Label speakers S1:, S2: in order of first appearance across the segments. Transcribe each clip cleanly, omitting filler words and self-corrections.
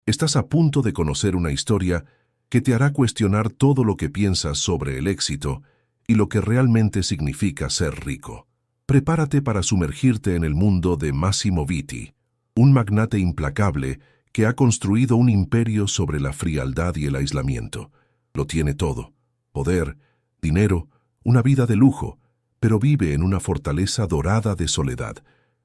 S1: Estás a punto de conocer una historia que te hará cuestionar todo lo que piensas sobre el éxito y lo que realmente significa ser rico. Prepárate para sumergirte en el mundo de Massimo Vitti, un magnate implacable que ha construido un imperio sobre la frialdad y el aislamiento. Lo tiene todo: poder, dinero, una vida de lujo, pero vive en una fortaleza dorada de soledad.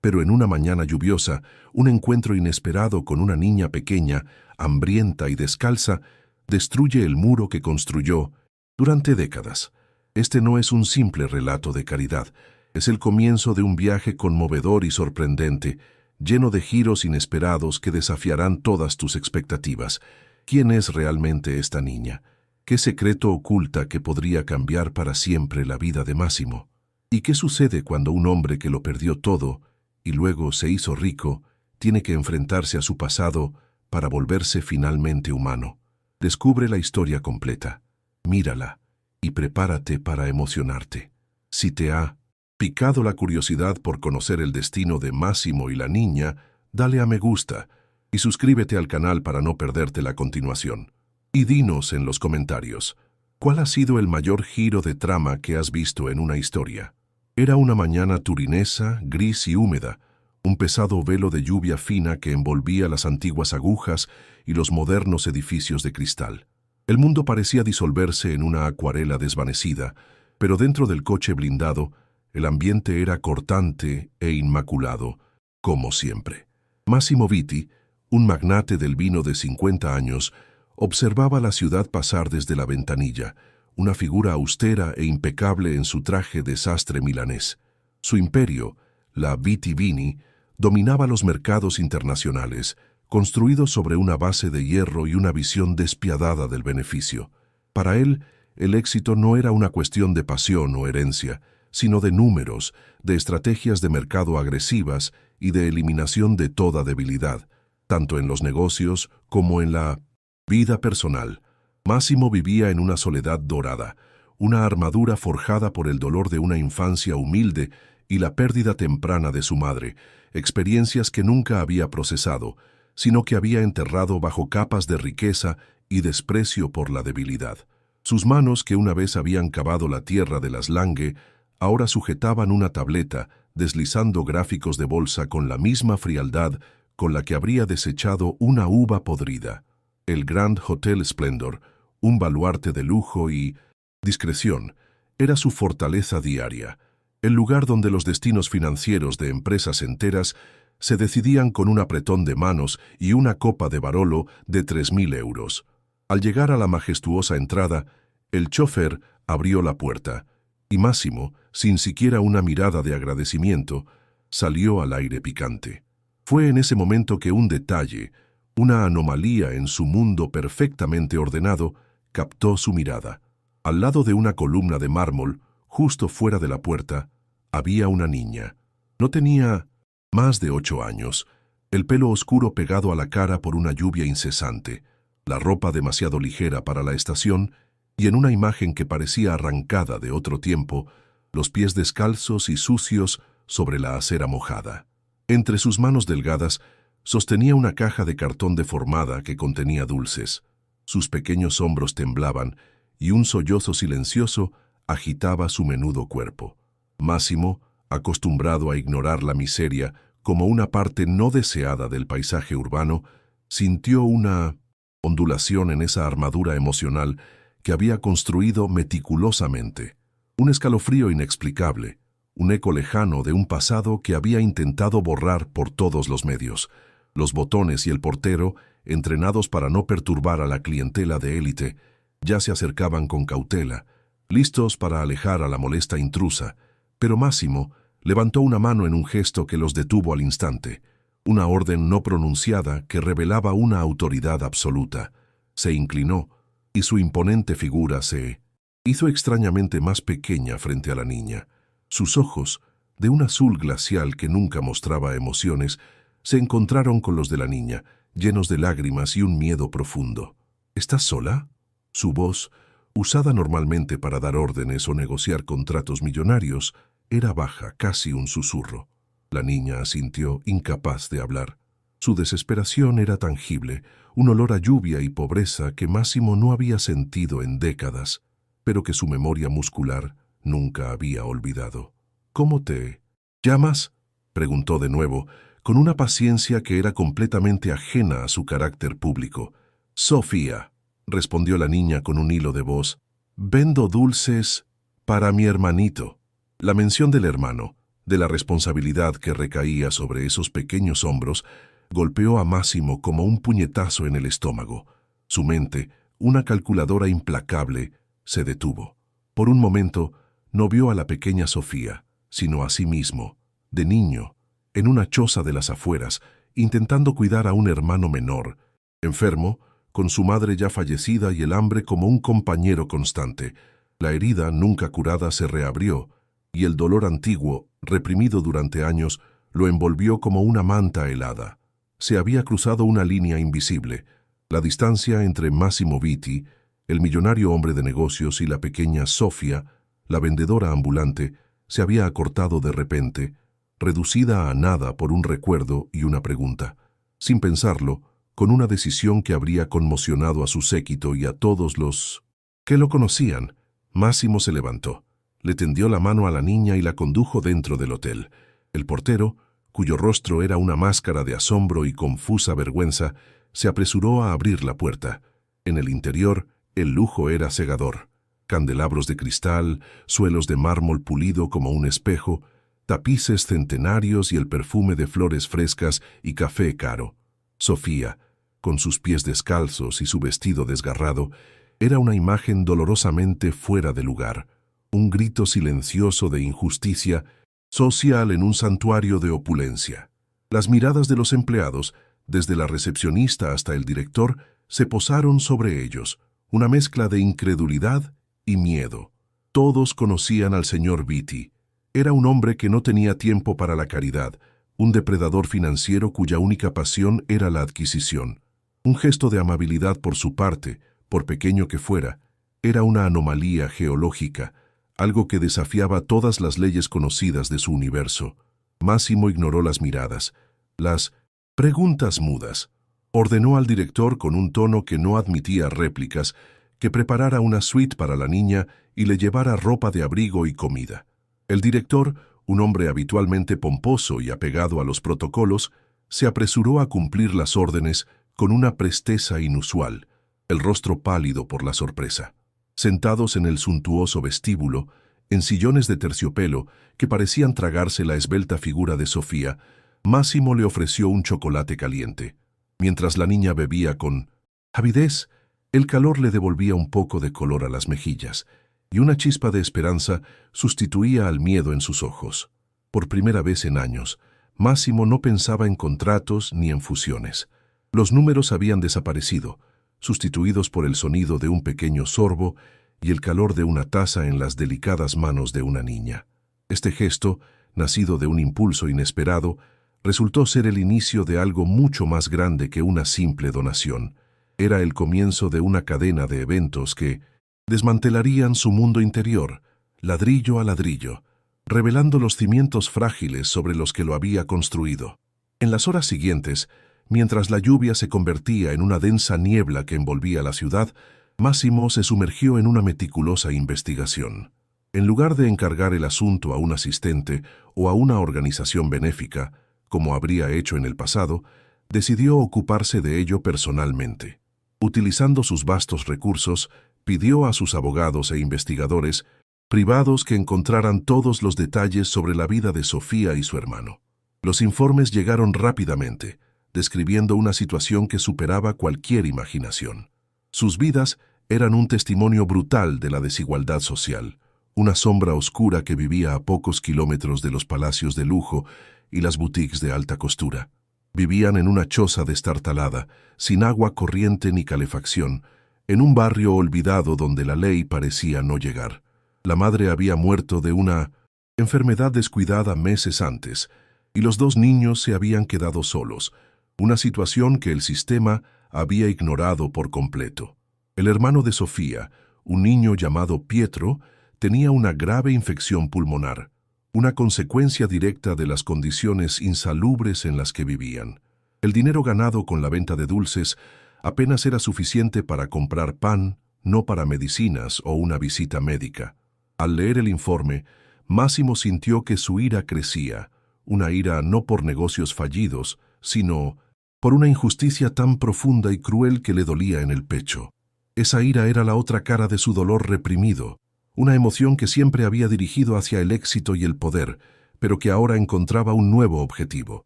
S1: Pero en una mañana lluviosa, un encuentro inesperado con una niña pequeña, hambrienta y descalza, destruye el muro que construyó durante décadas. Este no es un simple relato de caridad, es el comienzo de un viaje conmovedor y sorprendente, lleno de giros inesperados que desafiarán todas tus expectativas. ¿Quién es realmente esta niña? ¿Qué secreto oculta que podría cambiar para siempre la vida de Massimo? ¿Y qué sucede cuando un hombre que lo perdió todo y luego se hizo rico tiene que enfrentarse a su pasado para volverse finalmente humano? Descubre la historia completa, mírala y prepárate para emocionarte. Si te ha picado la curiosidad por conocer el destino de Massimo y la niña, dale a me gusta y suscríbete al canal para no perderte la continuación. Y dinos en los comentarios, ¿cuál ha sido el mayor giro de trama que has visto en una historia? Era una mañana turinesa, gris y húmeda, un pesado velo de lluvia fina que envolvía las antiguas agujas y los modernos edificios de cristal. El mundo parecía disolverse en una acuarela desvanecida, pero dentro del coche blindado, el ambiente era cortante e inmaculado, como siempre. Massimo Vitti, un magnate del vino de 50 años, observaba la ciudad pasar desde la ventanilla, una figura austera e impecable en su traje de sastre milanés. Su imperio, la Vitti Vini, dominaba los mercados internacionales, construidos sobre una base de hierro y una visión despiadada del beneficio. Para él, el éxito no era una cuestión de pasión o herencia, sino de números, de estrategias de mercado agresivas y de eliminación de toda debilidad, tanto en los negocios como en la vida personal. Massimo vivía en una soledad dorada, una armadura forjada por el dolor de una infancia humilde y la pérdida temprana de su madre, experiencias que nunca había procesado, sino que había enterrado bajo capas de riqueza y desprecio por la debilidad. Sus manos, que una vez habían cavado la tierra de las Lange, ahora sujetaban una tableta, deslizando gráficos de bolsa con la misma frialdad con la que habría desechado una uva podrida. El Grand Hotel Splendor, un baluarte de lujo y discreción, era su fortaleza diaria, el lugar donde los destinos financieros de empresas enteras se decidían con un apretón de manos y una copa de Barolo de 3.000 euros. Al llegar a la majestuosa entrada, el chófer abrió la puerta, y Massimo, sin siquiera una mirada de agradecimiento, salió al aire picante. Fue en ese momento que un detalle, una anomalía en su mundo perfectamente ordenado, captó su mirada. Al lado de una columna de mármol, justo fuera de la puerta, había una niña. No tenía más de 8 años, el pelo oscuro pegado a la cara por una lluvia incesante, la ropa demasiado ligera para la estación y en una imagen que parecía arrancada de otro tiempo, los pies descalzos y sucios sobre la acera mojada. Entre sus manos delgadas sostenía una caja de cartón deformada que contenía dulces. Sus pequeños hombros temblaban y un sollozo silencioso agitaba su menudo cuerpo. Massimo, acostumbrado a ignorar la miseria como una parte no deseada del paisaje urbano, sintió una ondulación en esa armadura emocional que había construido meticulosamente. Un escalofrío inexplicable, un eco lejano de un pasado que había intentado borrar por todos los medios. Los botones y el portero, entrenados para no perturbar a la clientela de élite, ya se acercaban con cautela, listos para alejar a la molesta intrusa, pero Massimo levantó una mano en un gesto que los detuvo al instante, una orden no pronunciada que revelaba una autoridad absoluta. Se inclinó, y su imponente figura se hizo extrañamente más pequeña frente a la niña. Sus ojos, de un azul glacial que nunca mostraba emociones, se encontraron con los de la niña, llenos de lágrimas y un miedo profundo. ¿Estás sola? Su voz, usada normalmente para dar órdenes o negociar contratos millonarios, era baja, casi un susurro. La niña asintió, incapaz de hablar. Su desesperación era tangible, un olor a lluvia y pobreza que Máximo no había sentido en décadas, pero que su memoria muscular nunca había olvidado. ¿Cómo te llamas?, preguntó de nuevo, con una paciencia que era completamente ajena a su carácter público. Sofía, respondió la niña con un hilo de voz. Vendo dulces para mi hermanito. La mención del hermano, de la responsabilidad que recaía sobre esos pequeños hombros, golpeó a Máximo como un puñetazo en el estómago. Su mente, una calculadora implacable, se detuvo. Por un momento, no vio a la pequeña Sofía, sino a sí mismo, de niño, en una choza de las afueras, intentando cuidar a un hermano menor, enfermo, con su madre ya fallecida y el hambre como un compañero constante. La herida, nunca curada, se reabrió, y el dolor antiguo, reprimido durante años, lo envolvió como una manta helada. Se había cruzado una línea invisible. La distancia entre Massimo Vitti, el millonario hombre de negocios, y la pequeña Sofía, la vendedora ambulante, se había acortado de repente, reducida a nada por un recuerdo y una pregunta. Sin pensarlo, con una decisión que habría conmocionado a su séquito y a todos los que lo conocían, Máximo se levantó, le tendió la mano a la niña y la condujo dentro del hotel. El portero, cuyo rostro era una máscara de asombro y confusa vergüenza, se apresuró a abrir la puerta. En el interior, el lujo era cegador. Candelabros de cristal, suelos de mármol pulido como un espejo, tapices centenarios y el perfume de flores frescas y café caro. Sofía, con sus pies descalzos y su vestido desgarrado, era una imagen dolorosamente fuera de lugar, un grito silencioso de injusticia social en un santuario de opulencia. Las miradas de los empleados, desde la recepcionista hasta el director, se posaron sobre ellos, una mezcla de incredulidad y miedo. Todos conocían al señor Vitti. Era un hombre que no tenía tiempo para la caridad, un depredador financiero cuya única pasión era la adquisición. Un gesto de amabilidad por su parte, por pequeño que fuera, era una anomalía geológica, algo que desafiaba todas las leyes conocidas de su universo. Máximo ignoró las miradas, las preguntas mudas. Ordenó al director con un tono que no admitía réplicas que preparara una suite para la niña y le llevara ropa de abrigo y comida. El director, un hombre habitualmente pomposo y apegado a los protocolos, se apresuró a cumplir las órdenes con una presteza inusual, el rostro pálido por la sorpresa. Sentados en el suntuoso vestíbulo, en sillones de terciopelo que parecían tragarse la esbelta figura de Sofía, Máximo le ofreció un chocolate caliente. Mientras la niña bebía con avidez, el calor le devolvía un poco de color a las mejillas, y una chispa de esperanza sustituía al miedo en sus ojos. Por primera vez en años, Máximo no pensaba en contratos ni en fusiones. Los números habían desaparecido, sustituidos por el sonido de un pequeño sorbo y el calor de una taza en las delicadas manos de una niña. Este gesto, nacido de un impulso inesperado, resultó ser el inicio de algo mucho más grande que una simple donación. Era el comienzo de una cadena de eventos que desmantelarían su mundo interior, ladrillo a ladrillo, revelando los cimientos frágiles sobre los que lo había construido. En las horas siguientes, mientras la lluvia se convertía en una densa niebla que envolvía la ciudad, Máximo se sumergió en una meticulosa investigación. En lugar de encargar el asunto a un asistente o a una organización benéfica, como habría hecho en el pasado, decidió ocuparse de ello personalmente. Utilizando sus vastos recursos, pidió a sus abogados e investigadores privados que encontraran todos los detalles sobre la vida de Sofía y su hermano. Los informes llegaron rápidamente, describiendo una situación que superaba cualquier imaginación. Sus vidas eran un testimonio brutal de la desigualdad social, una sombra oscura que vivía a pocos kilómetros de los palacios de lujo y las boutiques de alta costura. Vivían en una choza destartalada, sin agua corriente ni calefacción, en un barrio olvidado donde la ley parecía no llegar. La madre había muerto de una enfermedad descuidada meses antes, y los dos niños se habían quedado solos, una situación que el sistema había ignorado por completo. El hermano de Sofía, un niño llamado Pietro, tenía una grave infección pulmonar, una consecuencia directa de las condiciones insalubres en las que vivían. El dinero ganado con la venta de dulces apenas era suficiente para comprar pan, no para medicinas o una visita médica. Al leer el informe, Máximo sintió que su ira crecía, una ira no por negocios fallidos, sino por una injusticia tan profunda y cruel que le dolía en el pecho. Esa ira era la otra cara de su dolor reprimido, una emoción que siempre había dirigido hacia el éxito y el poder, pero que ahora encontraba un nuevo objetivo.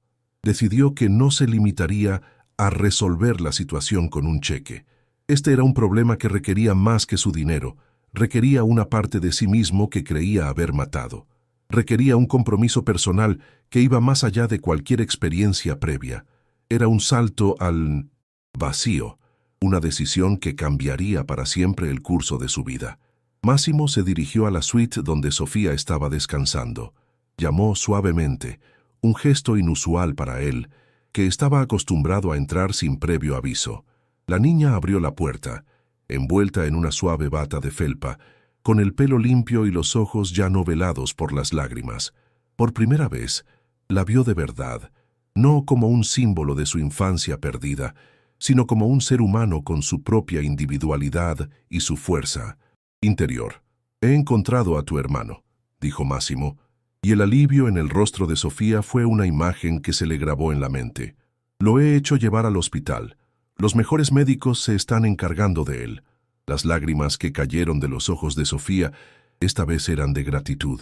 S1: Decidió que no se limitaría a resolver la situación con un cheque. Este era un problema que requería más que su dinero, requería una parte de sí mismo que creía haber matado. Requería un compromiso personal que iba más allá de cualquier experiencia previa. Era un salto al vacío, una decisión que cambiaría para siempre el curso de su vida. Máximo se dirigió a la suite donde Sofía estaba descansando. Llamó suavemente, un gesto inusual para él, que estaba acostumbrado a entrar sin previo aviso. La niña abrió la puerta, envuelta en una suave bata de felpa, con el pelo limpio y los ojos ya no velados por las lágrimas. Por primera vez, la vio de verdad, no como un símbolo de su infancia perdida, sino como un ser humano con su propia individualidad y su fuerza interior. «He encontrado a tu hermano», dijo Máximo, y el alivio en el rostro de Sofía fue una imagen que se le grabó en la mente. «Lo he hecho llevar al hospital. Los mejores médicos se están encargando de él». Las lágrimas que cayeron de los ojos de Sofía esta vez eran de gratitud,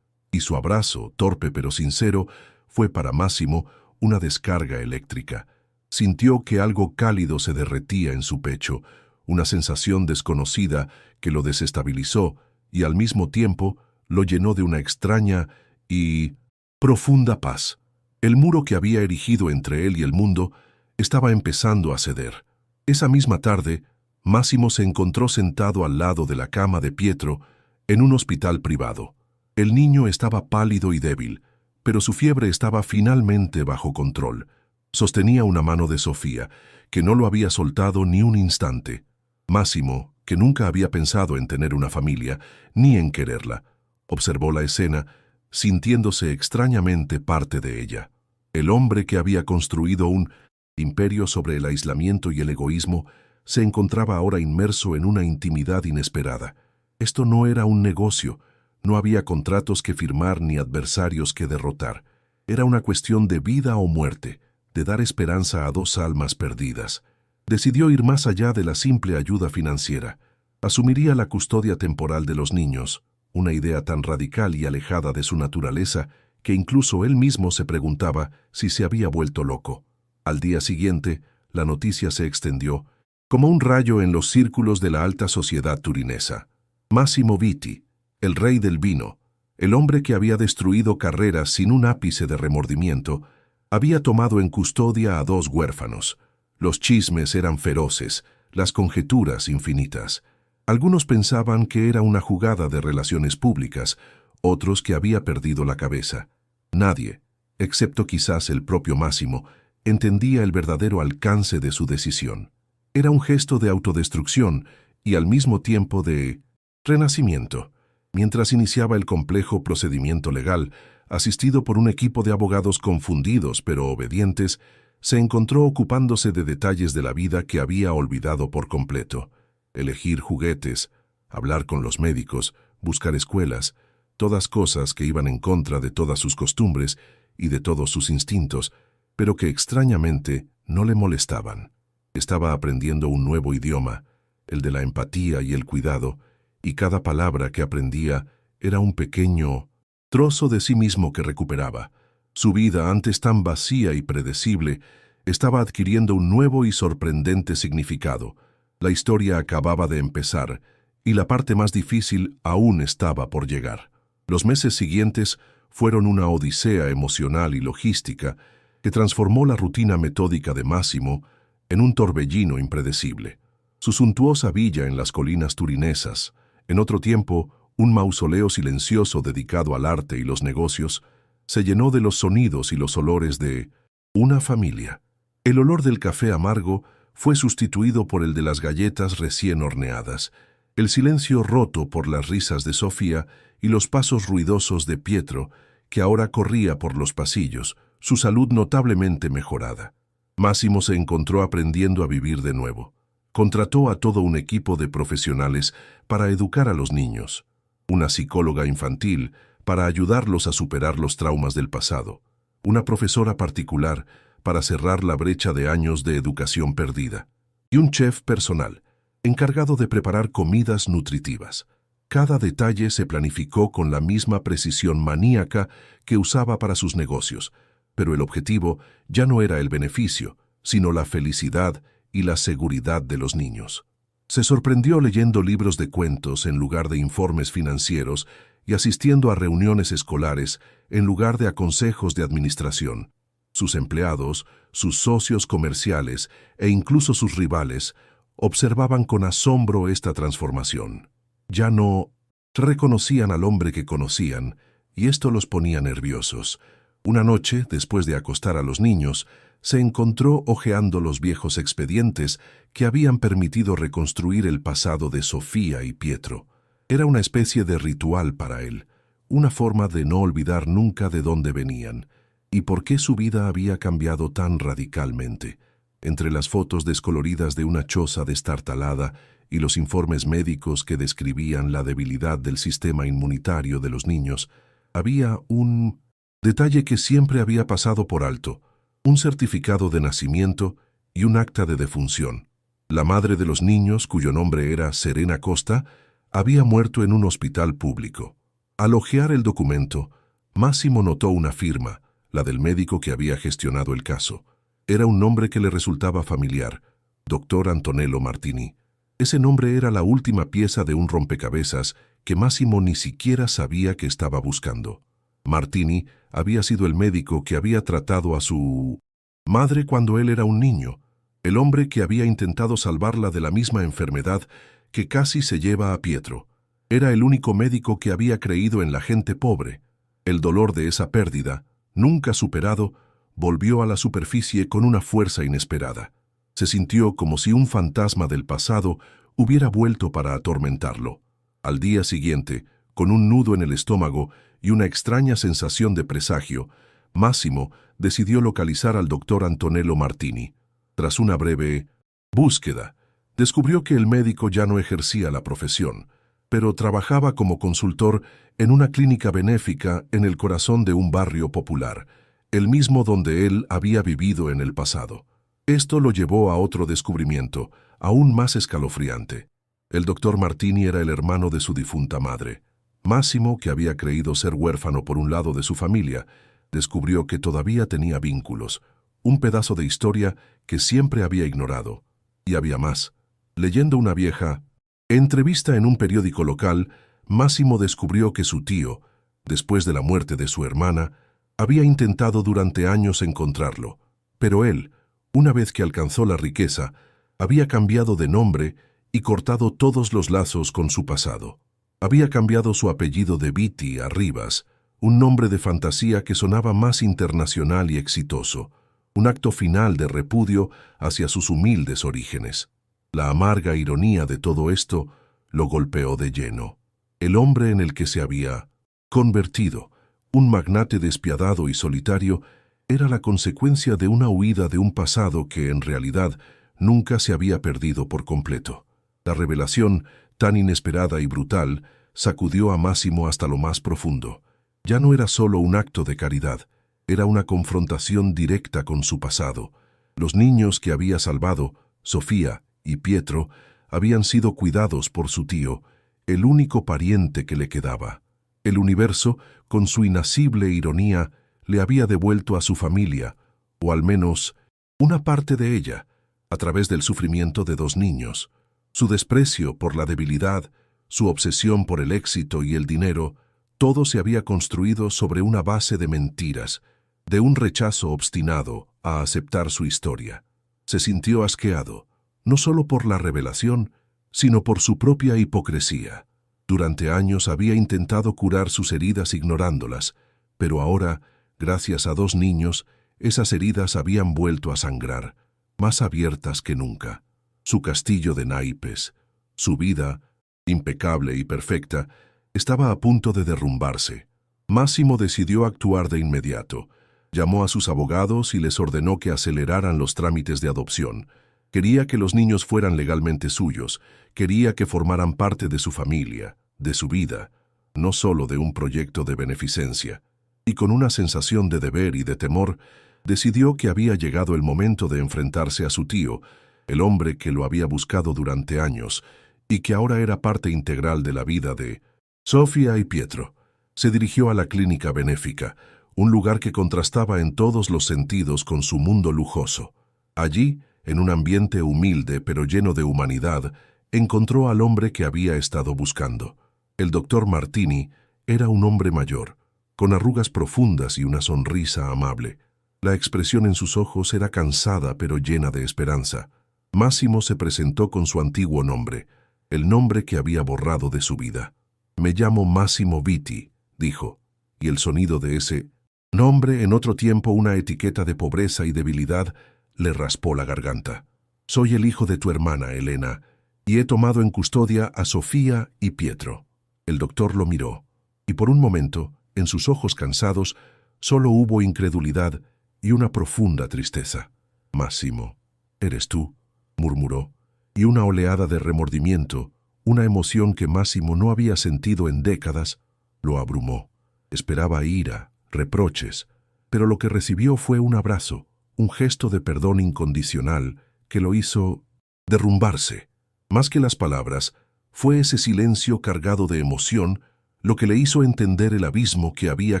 S1: y su abrazo, torpe pero sincero, fue para Máximo una descarga eléctrica. Sintió que algo cálido se derretía en su pecho, una sensación desconocida que lo desestabilizó y al mismo tiempo lo llenó de una extraña y profunda paz. El muro que había erigido entre él y el mundo estaba empezando a ceder. Esa misma tarde, Máximo se encontró sentado al lado de la cama de Pietro en un hospital privado. El niño estaba pálido y débil, pero su fiebre estaba finalmente bajo control. Sostenía una mano de Sofía, que no lo había soltado ni un instante. Máximo, que nunca había pensado en tener una familia, ni en quererla, observó la escena, sintiéndose extrañamente parte de ella. El hombre que había construido un imperio sobre el aislamiento y el egoísmo se encontraba ahora inmerso en una intimidad inesperada. Esto no era un negocio, no había contratos que firmar ni adversarios que derrotar. Era una cuestión de vida o muerte, de dar esperanza a dos almas perdidas. Decidió ir más allá de la simple ayuda financiera. Asumiría la custodia temporal de los niños, una idea tan radical y alejada de su naturaleza que incluso él mismo se preguntaba si se había vuelto loco. Al día siguiente, la noticia se extendió como un rayo en los círculos de la alta sociedad turinesa. Massimo Vitti, el rey del vino, el hombre que había destruido carreras sin un ápice de remordimiento, había tomado en custodia a dos huérfanos. Los chismes eran feroces, las conjeturas infinitas. Algunos pensaban que era una jugada de relaciones públicas, otros que había perdido la cabeza. Nadie, excepto quizás el propio Máximo, entendía el verdadero alcance de su decisión. Era un gesto de autodestrucción y al mismo tiempo de renacimiento. Mientras iniciaba el complejo procedimiento legal, asistido por un equipo de abogados confundidos pero obedientes, se encontró ocupándose de detalles de la vida que había olvidado por completo. Elegir juguetes, hablar con los médicos, buscar escuelas, todas cosas que iban en contra de todas sus costumbres y de todos sus instintos, pero que extrañamente no le molestaban. Estaba aprendiendo un nuevo idioma, el de la empatía y el cuidado, y cada palabra que aprendía era un pequeño trozo de sí mismo que recuperaba. Su vida, antes tan vacía y predecible, estaba adquiriendo un nuevo y sorprendente significado. La historia acababa de empezar, y la parte más difícil aún estaba por llegar. Los meses siguientes fueron una odisea emocional y logística que transformó la rutina metódica de Máximo en un torbellino impredecible. Su suntuosa villa en las colinas turinesas, en otro tiempo un mausoleo silencioso dedicado al arte y los negocios, se llenó de los sonidos y los olores de una familia. El olor del café amargo fue sustituido por el de las galletas recién horneadas, el silencio roto por las risas de Sofía y los pasos ruidosos de Pietro, que ahora corría por los pasillos, su salud notablemente mejorada. Máximo se encontró aprendiendo a vivir de nuevo. Contrató a todo un equipo de profesionales para educar a los niños, una psicóloga infantil para ayudarlos a superar los traumas del pasado, una profesora particular para cerrar la brecha de años de educación perdida, y un chef personal, encargado de preparar comidas nutritivas. Cada detalle se planificó con la misma precisión maníaca que usaba para sus negocios, pero el objetivo ya no era el beneficio, sino la felicidad y la seguridad de los niños. Se sorprendió leyendo libros de cuentos en lugar de informes financieros y asistiendo a reuniones escolares en lugar de a consejos de administración. Sus empleados, sus socios comerciales e incluso sus rivales observaban con asombro esta transformación. Ya no reconocían al hombre que conocían, y esto los ponía nerviosos. Una noche, después de acostar a los niños, se encontró hojeando los viejos expedientes que habían permitido reconstruir el pasado de Sofía y Pietro. Era una especie de ritual para él, una forma de no olvidar nunca de dónde venían, y por qué su vida había cambiado tan radicalmente. Entre las fotos descoloridas de una choza destartalada y los informes médicos que describían la debilidad del sistema inmunitario de los niños, había un detalle que siempre había pasado por alto: un certificado de nacimiento y un acta de defunción. La madre de los niños, cuyo nombre era Serena Costa, había muerto en un hospital público. Al hojear el documento, Máximo notó una firma, la del médico que había gestionado el caso. Era un nombre que le resultaba familiar: Dr. Antonello Martini. Ese nombre era la última pieza de un rompecabezas que Máximo ni siquiera sabía que estaba buscando. Martini había sido el médico que había tratado a su madre cuando él era un niño, el hombre que había intentado salvarla de la misma enfermedad que casi se lleva a Pietro. Era el único médico que había creído en la gente pobre. El dolor de esa pérdida, nunca superado, volvió a la superficie con una fuerza inesperada. Se sintió como si un fantasma del pasado hubiera vuelto para atormentarlo. Al día siguiente, con un nudo en el estómago y una extraña sensación de presagio, Máximo decidió localizar al doctor Antonello Martini. Tras una breve búsqueda, descubrió que el médico ya no ejercía la profesión, pero trabajaba como consultor en una clínica benéfica en el corazón de un barrio popular, el mismo donde él había vivido en el pasado. Esto lo llevó a otro descubrimiento, aún más escalofriante. El doctor Martini era el hermano de su difunta madre. Máximo, que había creído ser huérfano por un lado de su familia, descubrió que todavía tenía vínculos, un pedazo de historia que siempre había ignorado. Y había más. Leyendo una vieja entrevista en un periódico local, Máximo descubrió que su tío, después de la muerte de su hermana, había intentado durante años encontrarlo, pero él, una vez que alcanzó la riqueza, había cambiado de nombre y cortado todos los lazos con su pasado. Había cambiado su apellido de Vitti a Rivas, un nombre de fantasía que sonaba más internacional y exitoso, un acto final de repudio hacia sus humildes orígenes. La amarga ironía de todo esto lo golpeó de lleno. El hombre en el que se había convertido, un magnate despiadado y solitario, era la consecuencia de una huida de un pasado que, en realidad, nunca se había perdido por completo. La revelación, tan inesperada y brutal, sacudió a Máximo hasta lo más profundo. Ya no era solo un acto de caridad, era una confrontación directa con su pasado. Los niños que había salvado, Sofía y Pietro, habían sido cuidados por su tío, el único pariente que le quedaba. El universo, con su inasible ironía, le había devuelto a su familia, o al menos una parte de ella, a través del sufrimiento de dos niños. Su desprecio por la debilidad, su obsesión por el éxito y el dinero, todo se había construido sobre una base de mentiras, de un rechazo obstinado a aceptar su historia. Se sintió asqueado, no solo por la revelación, sino por su propia hipocresía. Durante años había intentado curar sus heridas ignorándolas, pero ahora, gracias a dos niños, esas heridas habían vuelto a sangrar, más abiertas que nunca. Su castillo de naipes, su vida, impecable y perfecta, estaba a punto de derrumbarse. Máximo decidió actuar de inmediato. Llamó a sus abogados y les ordenó que aceleraran los trámites de adopción. Quería que los niños fueran legalmente suyos, quería que formaran parte de su familia, de su vida, no solo de un proyecto de beneficencia. Y con una sensación de deber y de temor, decidió que había llegado el momento de enfrentarse a su tío, el hombre que lo había buscado durante años y que ahora era parte integral de la vida de Sofía y Pietro. Se dirigió a la clínica benéfica, un lugar que contrastaba en todos los sentidos con su mundo lujoso. Allí, en un ambiente humilde pero lleno de humanidad, encontró al hombre que había estado buscando. El doctor Martini era un hombre mayor, con arrugas profundas y una sonrisa amable. La expresión en sus ojos era cansada pero llena de esperanza. Massimo se presentó con su antiguo nombre, el nombre que había borrado de su vida. «Me llamo Massimo Vitti», dijo, y el sonido de ese nombre, en otro tiempo una etiqueta de pobreza y debilidad, le raspó la garganta. «Soy el hijo de tu hermana, Elena, y he tomado en custodia a Sofía y Pietro». El doctor lo miró, y por un momento, en sus ojos cansados, solo hubo incredulidad y una profunda tristeza. «Massimo, ¿eres tú?», murmuró, y una oleada de remordimiento, una emoción que Massimo no había sentido en décadas, lo abrumó. Esperaba ira, reproches, pero lo que recibió fue un abrazo, un gesto de perdón incondicional que lo hizo derrumbarse. Más que las palabras, fue ese silencio cargado de emoción lo que le hizo entender el abismo que había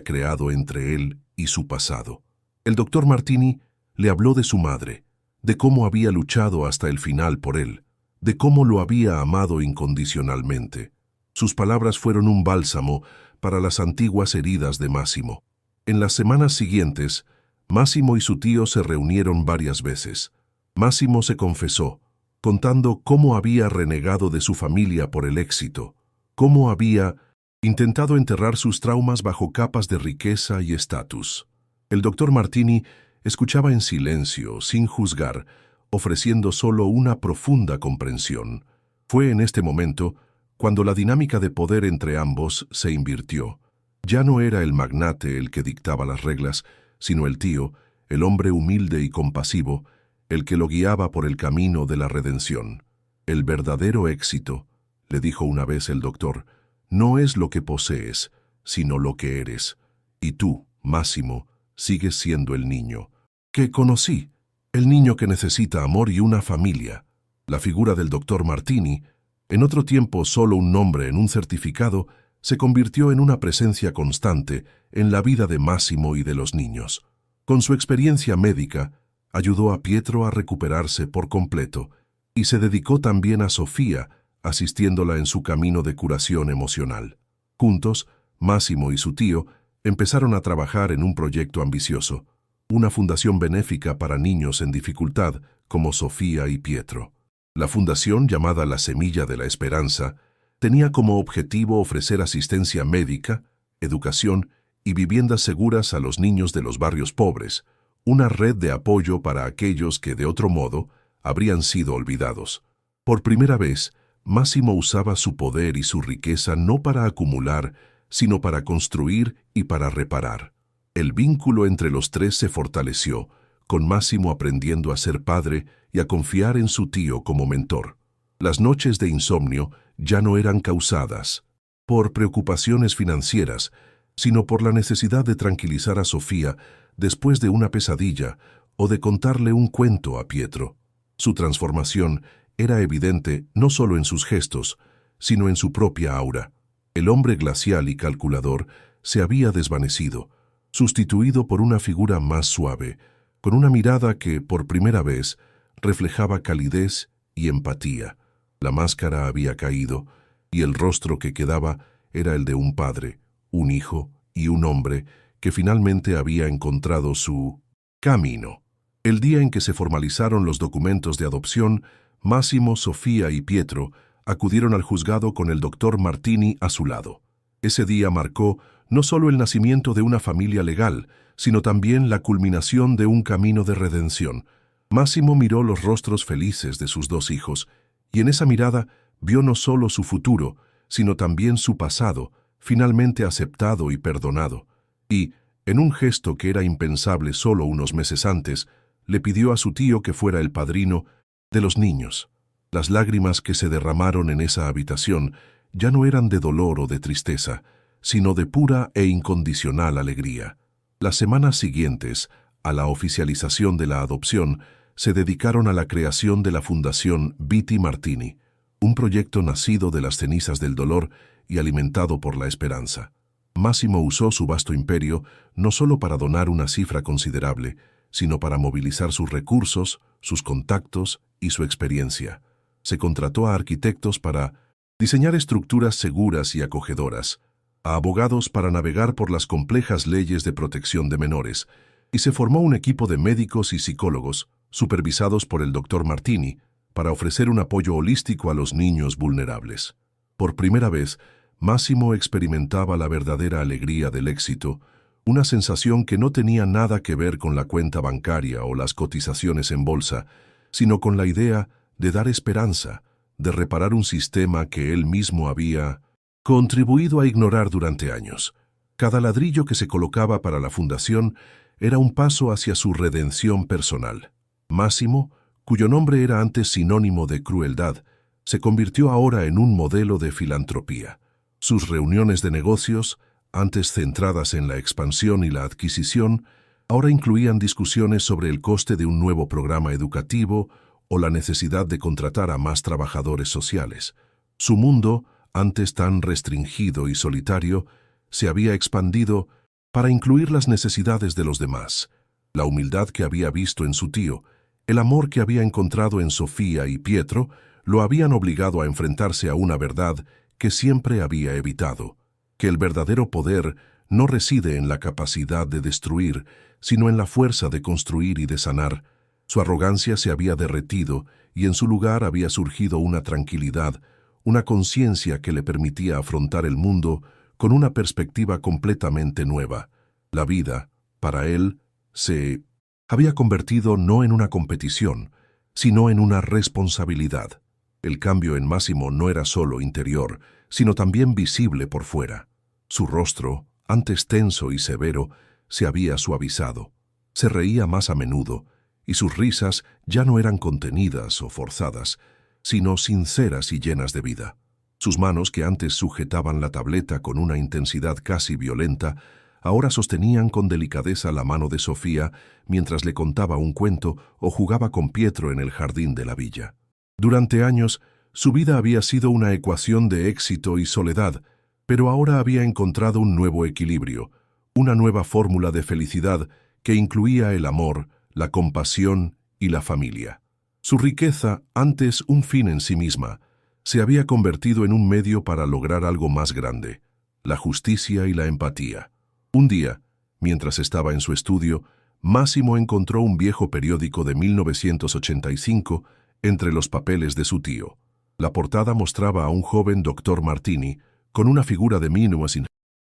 S1: creado entre él y su pasado. El doctor Martini le habló de su madre, de cómo había luchado hasta el final por él, de cómo lo había amado incondicionalmente. Sus palabras fueron un bálsamo para las antiguas heridas de Massimo. En las semanas siguientes, Massimo y su tío se reunieron varias veces. Massimo se confesó, contando cómo había renegado de su familia por el éxito, cómo había intentado enterrar sus traumas bajo capas de riqueza y estatus. El doctor Martini escuchaba en silencio, sin juzgar, ofreciendo solo una profunda comprensión. Fue en este momento cuando la dinámica de poder entre ambos se invirtió. Ya no era el magnate el que dictaba las reglas, sino el tío, el hombre humilde y compasivo, el que lo guiaba por el camino de la redención. «El verdadero éxito», le dijo una vez el doctor, «no es lo que posees, sino lo que eres. Y tú, Massimo, sigues siendo el niño que conocí, el niño que necesita amor y una familia». La figura del doctor Martini, en otro tiempo solo un nombre en un certificado, se convirtió en una presencia constante en la vida de Massimo y de los niños. Con su experiencia médica, ayudó a Pietro a recuperarse por completo y se dedicó también a Sofía, asistiéndola en su camino de curación emocional. Juntos, Massimo y su tío empezaron a trabajar en un proyecto ambicioso, una fundación benéfica para niños en dificultad como Sofía y Pietro. La fundación, llamada La Semilla de la Esperanza, tenía como objetivo ofrecer asistencia médica, educación y viviendas seguras a los niños de los barrios pobres, una red de apoyo para aquellos que, de otro modo, habrían sido olvidados. Por primera vez, Massimo usaba su poder y su riqueza no para acumular, sino para construir y para reparar. El vínculo entre los tres se fortaleció, con Massimo aprendiendo a ser padre y a confiar en su tío como mentor. Las noches de insomnio ya no eran causadas por preocupaciones financieras, sino por la necesidad de tranquilizar a Sofía después de una pesadilla o de contarle un cuento a Pietro. Su transformación era evidente no solo en sus gestos, sino en su propia aura. El hombre glacial y calculador se había desvanecido, sustituido por una figura más suave, con una mirada que, por primera vez, reflejaba calidez y empatía. La máscara había caído, y el rostro que quedaba era el de un padre, un hijo y un hombre que finalmente había encontrado su camino. El día en que se formalizaron los documentos de adopción, Massimo, Sofía y Pietro acudieron al juzgado con el doctor Martini a su lado. Ese día marcó no solo el nacimiento de una familia legal, sino también la culminación de un camino de redención. Massimo miró los rostros felices de sus dos hijos, y en esa mirada vio no solo su futuro, sino también su pasado, finalmente aceptado y perdonado. Y, En un gesto que era impensable solo unos meses antes, le pidió a su tío que fuera el padrino de los niños. Las lágrimas que se derramaron en esa habitación ya no eran de dolor o de tristeza, sino de pura e incondicional alegría. Las semanas siguientes, a la oficialización de la adopción, se dedicaron a la creación de la Fundación Viti Martini, un proyecto nacido de las cenizas del dolor y alimentado por la esperanza. Massimo usó su vasto imperio no solo para donar una cifra considerable, sino para movilizar sus recursos, sus contactos y su experiencia. Se contrató a arquitectos para diseñar estructuras seguras y acogedoras, a abogados para navegar por las complejas leyes de protección de menores, y se formó un equipo de médicos y psicólogos, supervisados por el Dr. Martini, para ofrecer un apoyo holístico a los niños vulnerables. Por primera vez, Massimo experimentaba la verdadera alegría del éxito, una sensación que no tenía nada que ver con la cuenta bancaria o las cotizaciones en bolsa, sino con la idea de dar esperanza, de reparar un sistema que él mismo había contribuido a ignorar durante años. Cada ladrillo que se colocaba para la fundación era un paso hacia su redención personal. Massimo, cuyo nombre era antes sinónimo de crueldad, se convirtió ahora en un modelo de filantropía. Sus reuniones de negocios, antes centradas en la expansión y la adquisición, ahora incluían discusiones sobre el coste de un nuevo programa educativo o la necesidad de contratar a más trabajadores sociales. Su mundo, antes tan restringido y solitario, se había expandido para incluir las necesidades de los demás, la humildad que había visto en su tío, el amor que había encontrado en Sofía y Pietro, lo habían obligado a enfrentarse a una verdad que siempre había evitado, que el verdadero poder no reside en la capacidad de destruir, sino en la fuerza de construir y de sanar. Su arrogancia se había derretido y en su lugar había surgido una tranquilidad, una conciencia que le permitía afrontar el mundo con una perspectiva completamente nueva. La vida, para él, se había convertido no en una competición, sino en una responsabilidad. El cambio en Massimo no era solo interior, sino también visible por fuera. Su rostro, antes tenso y severo, se había suavizado. Se reía más a menudo, y sus risas ya no eran contenidas o forzadas, sino sinceras y llenas de vida. Sus manos, que antes sujetaban la tableta con una intensidad casi violenta, ahora sostenían con delicadeza la mano de Sofía mientras le contaba un cuento o jugaba con Pietro en el jardín de la villa. Durante años, su vida había sido una ecuación de éxito y soledad, pero ahora había encontrado un nuevo equilibrio, una nueva fórmula de felicidad que incluía el amor, la compasión y la familia. Su riqueza, antes un fin en sí misma, se había convertido en un medio para lograr algo más grande, la justicia y la empatía. Un día, mientras estaba en su estudio, Massimo encontró un viejo periódico de 1985 entre los papeles de su tío. La portada mostraba a un joven Dr. Martini con una figura de mínima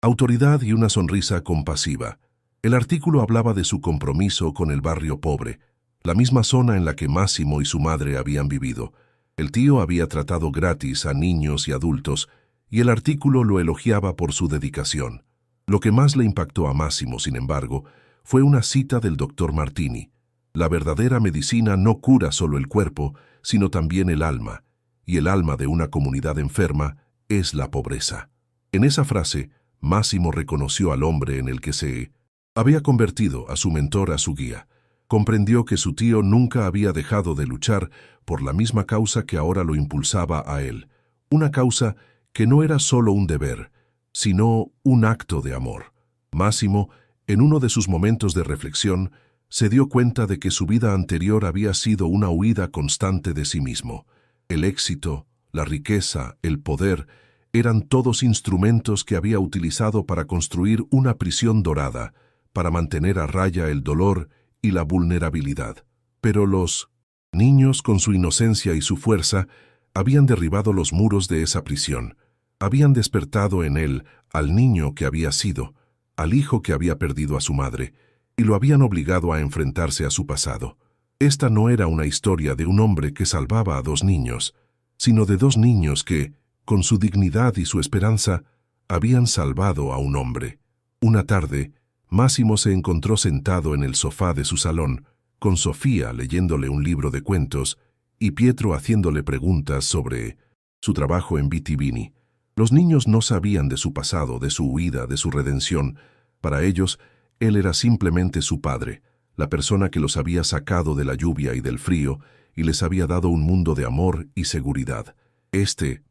S1: autoridad y una sonrisa compasiva. El artículo hablaba de su compromiso con el barrio pobre, la misma zona en la que Massimo y su madre habían vivido. El tío había tratado gratis a niños y adultos, y el artículo lo elogiaba por su dedicación. Lo que más le impactó a Massimo, sin embargo, fue una cita del Dr. Martini. La verdadera medicina no cura solo el cuerpo, sino también el alma, y el alma de una comunidad enferma es la pobreza. En esa frase, Massimo reconoció al hombre en el que se había convertido, a su mentor, a su guía. Comprendió que su tío nunca había dejado de luchar por la misma causa que ahora lo impulsaba a él, una causa que no era solo un deber, sino un acto de amor. Massimo, en uno de sus momentos de reflexión, se dio cuenta de que su vida anterior había sido una huida constante de sí mismo. El éxito, la riqueza, el poder, eran todos instrumentos que había utilizado para construir una prisión dorada, para mantener a raya el dolor y la vulnerabilidad. Pero los niños, con su inocencia y su fuerza, habían derribado los muros de esa prisión. Habían despertado en él al niño que había sido, al hijo que había perdido a su madre, y lo habían obligado a enfrentarse a su pasado. Esta no era una historia de un hombre que salvaba a dos niños, sino de dos niños que, con su dignidad y su esperanza, habían salvado a un hombre. Una tarde, Máximo se encontró sentado en el sofá de su salón, con Sofía leyéndole un libro de cuentos y Pietro haciéndole preguntas sobre su trabajo en Vitivini. Los niños no sabían de su pasado, de su huida, de su redención. Para ellos, él era simplemente su padre, la persona que los había sacado de la lluvia y del frío y les había dado un mundo de amor y seguridad.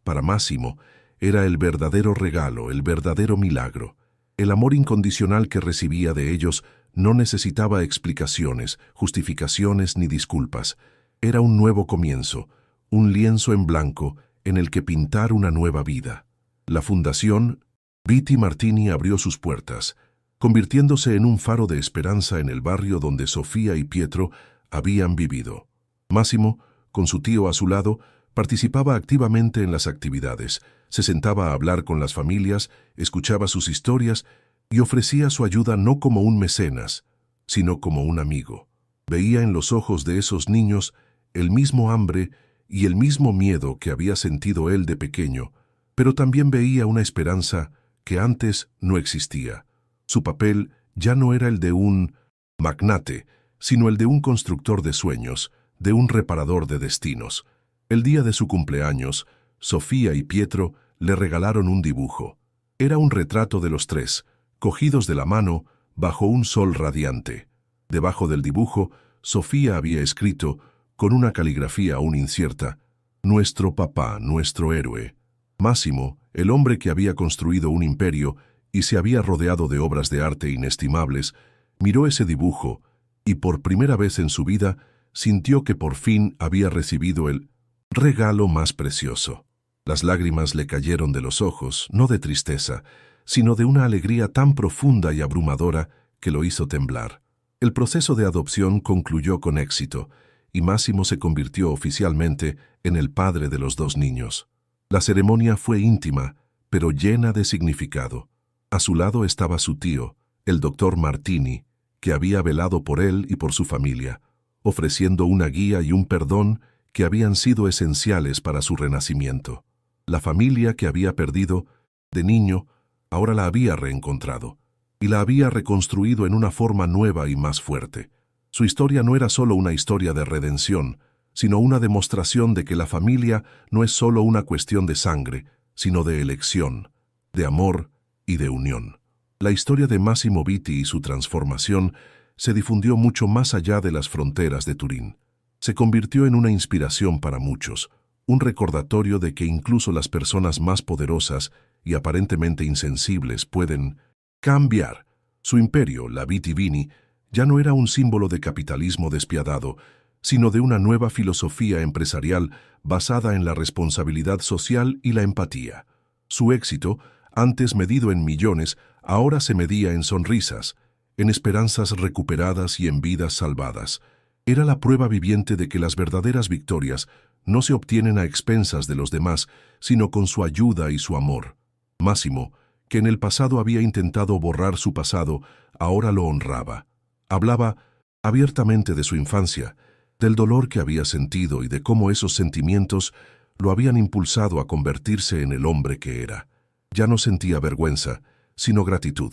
S1: Para Máximo, era el verdadero regalo, el verdadero milagro. El amor incondicional que recibía de ellos no necesitaba explicaciones, justificaciones ni disculpas. Era un nuevo comienzo, un lienzo en blanco en el que pintar una nueva vida. La Fundación Viti Martini abrió sus puertas, convirtiéndose en un faro de esperanza en el barrio donde Sofía y Pietro habían vivido. Máximo, con su tío a su lado, participaba activamente en las actividades, se sentaba a hablar con las familias, escuchaba sus historias y ofrecía su ayuda no como un mecenas, sino como un amigo. Veía en los ojos de esos niños el mismo hambre y el mismo miedo que había sentido él de pequeño, pero también veía una esperanza que antes no existía. Su papel ya no era el de un magnate, sino el de un constructor de sueños, de un reparador de destinos. El día de su cumpleaños, Sofía y Pietro le regalaron un dibujo. Era un retrato de los tres, cogidos de la mano, bajo un sol radiante. Debajo del dibujo, Sofía había escrito, con una caligrafía aún incierta, «Nuestro papá, nuestro héroe». Máximo, el hombre que había construido un imperio y se había rodeado de obras de arte inestimables, miró ese dibujo y por primera vez en su vida sintió que por fin había recibido el regalo más precioso. Las lágrimas le cayeron de los ojos, no de tristeza, sino de una alegría tan profunda y abrumadora que lo hizo temblar. El proceso de adopción concluyó con éxito, y Máximo se convirtió oficialmente en el padre de los dos niños. La ceremonia fue íntima, pero llena de significado. A su lado estaba su tío, el doctor Martini, que había velado por él y por su familia, ofreciendo una guía y un perdón que habían sido esenciales para su renacimiento. La familia que había perdido de niño ahora la había reencontrado y la había reconstruido en una forma nueva y más fuerte. Su historia no era solo una historia de redención, sino una demostración de que la familia no es solo una cuestión de sangre, sino de elección, de amor y de unión. La historia de Massimo Vitti y su transformación se difundió mucho más allá de las fronteras de Turín. Se convirtió en una inspiración para muchos, un recordatorio de que incluso las personas más poderosas y aparentemente insensibles pueden cambiar. Su imperio, la Vitivini, ya no era un símbolo de capitalismo despiadado, sino de una nueva filosofía empresarial basada en la responsabilidad social y la empatía. Su éxito, antes medido en millones, ahora se medía en sonrisas, en esperanzas recuperadas y en vidas salvadas. Era la prueba viviente de que las verdaderas victorias no se obtienen a expensas de los demás, sino con su ayuda y su amor. Máximo, que en el pasado había intentado borrar su pasado, ahora lo honraba. Hablaba abiertamente de su infancia, del dolor que había sentido y de cómo esos sentimientos lo habían impulsado a convertirse en el hombre que era. Ya no sentía vergüenza, sino gratitud.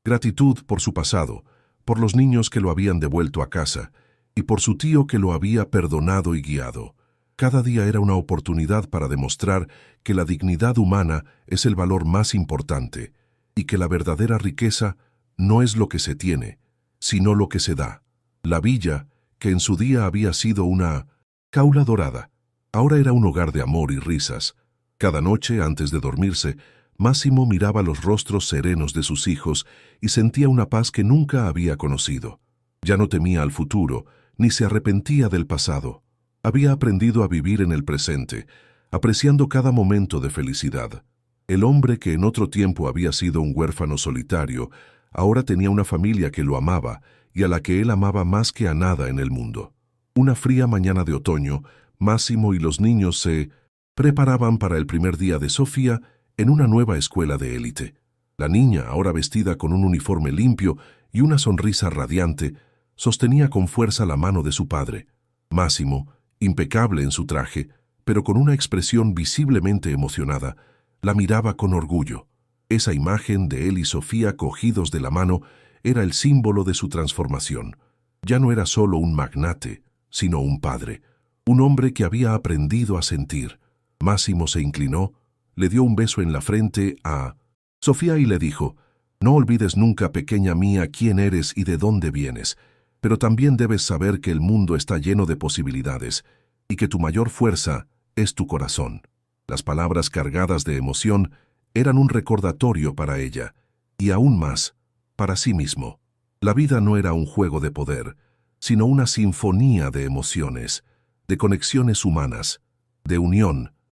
S1: Gratitud por su pasado, por los niños que lo habían devuelto a casa y por su tío que lo había perdonado y guiado. Cada día era una oportunidad para demostrar que la dignidad humana es el valor más importante y que la verdadera riqueza no es lo que se tiene, sino lo que se da. La villa, que en su día había sido una jaula dorada, ahora era un hogar de amor y risas. Cada noche, antes de dormirse, Máximo miraba los rostros serenos de sus hijos y sentía una paz que nunca había conocido. Ya no temía al futuro, ni se arrepentía del pasado. Había aprendido a vivir en el presente, apreciando cada momento de felicidad. El hombre que en otro tiempo había sido un huérfano solitario, ahora tenía una familia que lo amaba y a la que él amaba más que a nada en el mundo. Una fría mañana de otoño, Máximo y los niños se preparaban para el primer día de Sofía en una nueva escuela de élite. La niña, ahora vestida con un uniforme limpio y una sonrisa radiante, sostenía con fuerza la mano de su padre. Máximo, impecable en su traje, pero con una expresión visiblemente emocionada, la miraba con orgullo. Esa imagen de él y Sofía cogidos de la mano era el símbolo de su transformación. Ya no era solo un magnate, sino un padre, un hombre que había aprendido a sentir. Máximo se inclinó, le dio un beso en la frente a Sofía y le dijo: «No olvides nunca, pequeña mía, quién eres y de dónde vienes, pero también debes saber que el mundo está lleno de posibilidades y que tu mayor fuerza es tu corazón». Las palabras cargadas de emoción eran un recordatorio para ella, y aún más, para sí mismo. La vida no era un juego de poder, sino una sinfonía de emociones, de conexiones humanas, de unión,